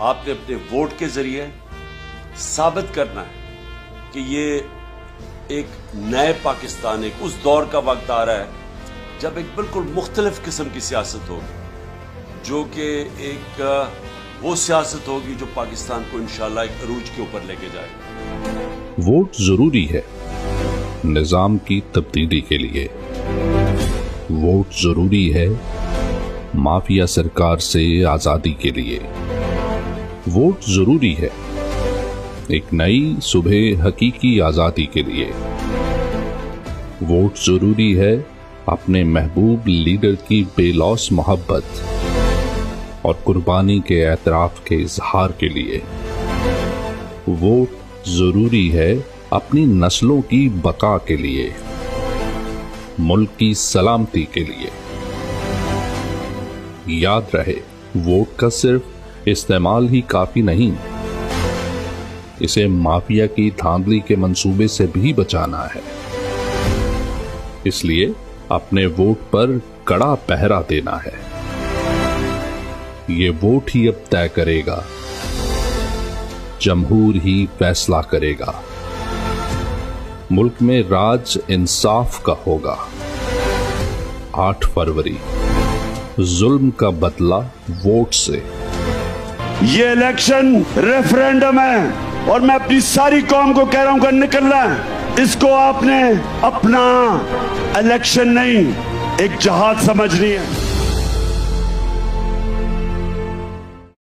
आपने अपने वोट के जरिए साबित करना है कि ये एक नए पाकिस्तान, एक उस दौर का वक्त आ रहा है जब एक बिल्कुल मुख्तलिफ किस्म की सियासत होगी, जो कि एक वो सियासत होगी जो पाकिस्तान को इंशाल्लाह एक अरूज के ऊपर लेके जाएगी। वोट जरूरी है निजाम की तब्दीली के लिए। वोट जरूरी है माफिया सरकार से आजादी के लिए। वोट जरूरी है एक नई सुबह हकीकी आजादी के लिए। वोट जरूरी है अपने महबूब लीडर की बेलौस मोहब्बत और कुर्बानी के एतराफ के इजहार के लिए। वोट जरूरी है अपनी नस्लों की बका के लिए, मुल्क की सलामती के लिए। याद रहे, वोट का सिर्फ इस्तेमाल ही काफी नहीं, इसे माफिया की धांधली के मंसूबे से भी बचाना है। इसलिए अपने वोट पर कड़ा पहरा देना है। ये वोट ही अब तय करेगा, जमहूर ही फैसला करेगा। मुल्क में राज इंसाफ का होगा। 8 फरवरी, जुल्म का बदला वोट से। ये इलेक्शन रेफरेंडम है और मैं अपनी सारी कौम को कह रहा हूं कि निकलना है। इसको आपने अपना इलेक्शन नहीं, एक जहाज समझनी है।